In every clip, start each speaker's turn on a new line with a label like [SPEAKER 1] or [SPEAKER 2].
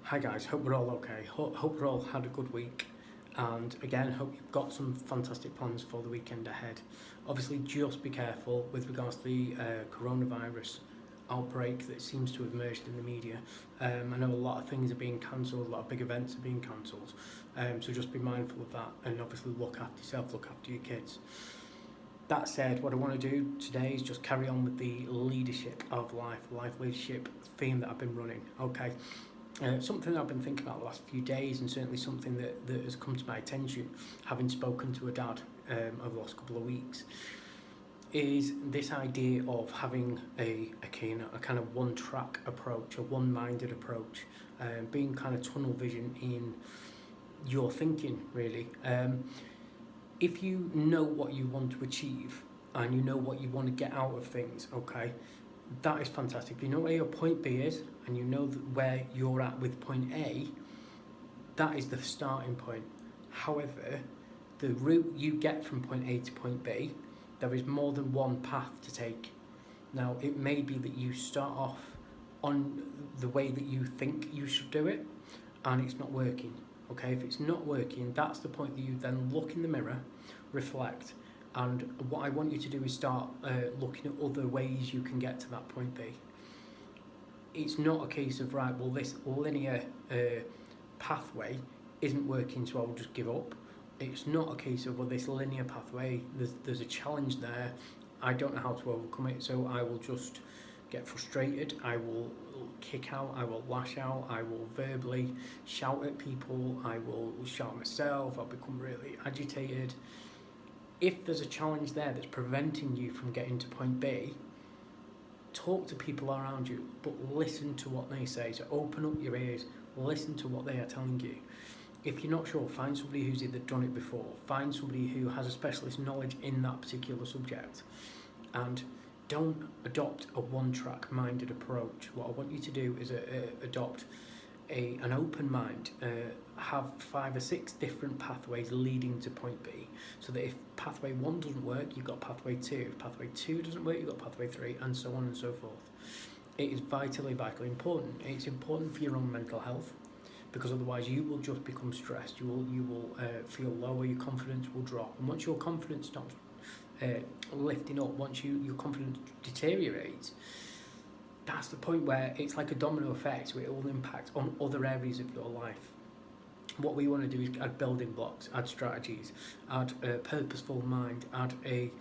[SPEAKER 1] Hi guys, hope we're all okay. Hope we're all had a good week, and again, hope you've got some fantastic plans for the weekend ahead. Obviously, just be careful with regards to the coronavirus outbreak that seems to have emerged in the media. I know a lot of things are being cancelled, a lot of big events are being cancelled, so just be mindful of that, and obviously look after yourself, look after your kids. That said, what I want to do today is just carry on with the leadership of life leadership theme that I've been running. Okay, something I've been thinking about the last few days, and certainly something that has come to my attention, having spoken to a dad over the last couple of weeks, is this idea of having a kind of one track approach, a one minded approach, being kind of tunnel vision in your thinking, really. If you know what you want to achieve and you know what you want to get out of things, okay, that is fantastic. If you know where your point B is and you know where you're at with point A, that is the starting point. However, the route you get from point A to point B, there is more than one path to take. Now, it may be that you start off on the way that you think you should do it and it's not working. Okay, if it's not working, that's the point that you then look in the mirror, reflect, and what I want you to do is start looking at other ways you can get to that point B. It's not a case of, right, well, this linear pathway isn't working, so I'll just give up. It's not a case of, well, this linear pathway, there's a challenge there, I don't know how to overcome it, so I will just get frustrated, I will kick out, I will lash out, I will verbally shout at people, I will shout at myself, I'll become really agitated. If there's a challenge there that's preventing you from getting to point B, talk to people around you, but listen to what they say. So open up your ears, listen to what they are telling you. If you're not sure, find somebody who's either done it before, find somebody who has a specialist knowledge in that particular subject, and don't adopt a one-track minded approach. What I want you to do is adopt an open mind, have 5 or 6 different pathways leading to point B, so that if pathway 1 doesn't work, you've got pathway 2. If pathway 2 doesn't work, you've got pathway 3, and so on and so forth. It is vitally important. It's important for your own mental health, because otherwise you will just become stressed. You will feel lower. Your confidence will drop, and once your confidence stops lifting up, once your confidence deteriorates, that's the point where it's like a domino effect, where it will impact on other areas of your life. What we want to do is add building blocks, add strategies, add a purposeful mind, add a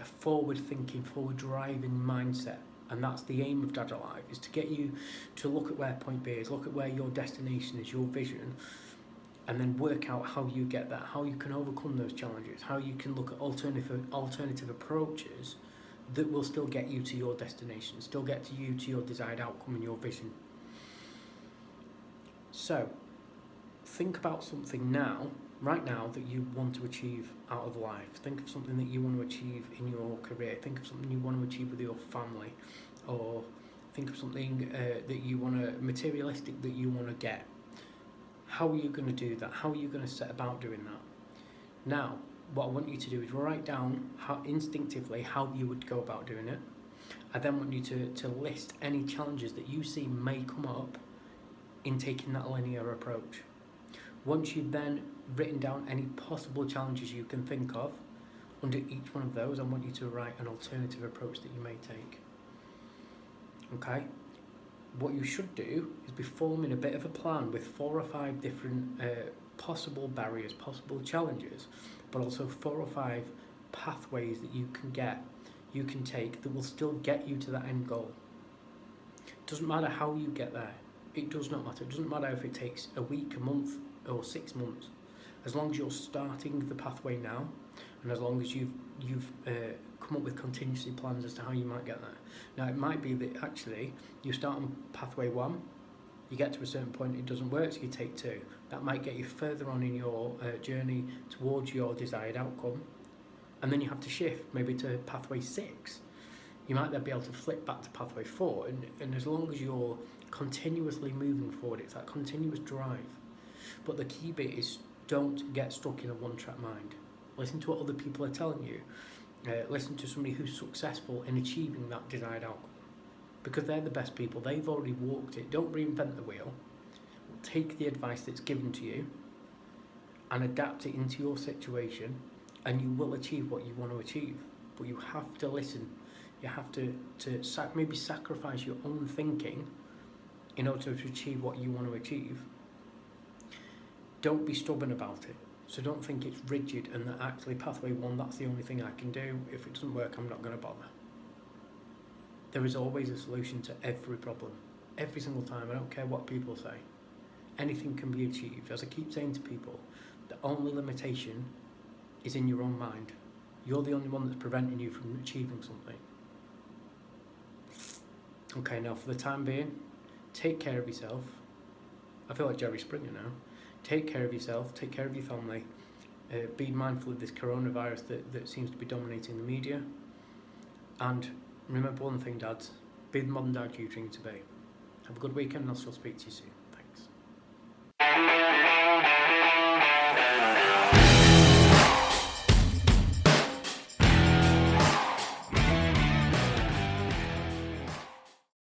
[SPEAKER 1] forward-thinking, forward-driving mindset. And that's the aim of Dad Alive, is to get you to look at where point B is, look at where your destination is, your vision, and then work out how you get that, how you can overcome those challenges, how you can look at alternative approaches that will still get you to your destination, still get you to your desired outcome and your vision. So, think about something right now, that you want to achieve out of life. Think of something that you want to achieve in your career. Think of something you want to achieve with your family, or think of something that you want to, materialistic, that you want to get. How are you going to do that? How are you going to set about doing that? Now, what I want you to do is write down instinctively how you would go about doing it. I then want you to list any challenges that you see may come up in taking that linear approach. Once you've then written down any possible challenges you can think of, under each one of those, I want you to write an alternative approach that you may take. Okay? What you should do is be forming a bit of a plan with 4 or 5 different possible barriers, possible challenges, but also 4 or 5 pathways that you can take that will still get you to that end goal. It doesn't matter how you get there. It does not matter. It doesn't matter if it takes a week, a month, or 6 months. As long as you're starting the pathway now, and as long as you've come up with contingency plans as to how you might get there. Now, it might be that actually you start on pathway 1, you get to a certain point, it doesn't work, so you take 2. That might get you further on in your journey towards your desired outcome, and then you have to shift maybe to pathway 6. You might then be able to flip back to pathway 4, and as long as you're continuously moving forward, it's that continuous drive. But the key bit is, don't get stuck in a one-track mind. Listen to what other people are telling you. Listen to somebody who's successful in achieving that desired outcome, because they're the best people. They've already walked it. Don't reinvent the wheel. take the advice that's given to you and adapt it into your situation, and you will achieve what you want to achieve. But you have to listen. You have to maybe sacrifice your own thinking in order to achieve what you want to achieve. Don't be stubborn about it. So don't think it's rigid and that actually pathway one, that's the only thing I can do. If it doesn't work, I'm not going to bother. There is always a solution to every problem. Every single time. I don't care what people say. Anything can be achieved. As I keep saying to people, the only limitation is in your own mind. You're the only one that's preventing you from achieving something. Okay, now for the time being, take care of yourself. I feel like Jerry Springer now. Take care of yourself, take care of your family. Be mindful of this coronavirus that seems to be dominating the media. And remember one thing, dads, be the modern dad you dream to be. Have a good weekend and I'll still speak to you soon.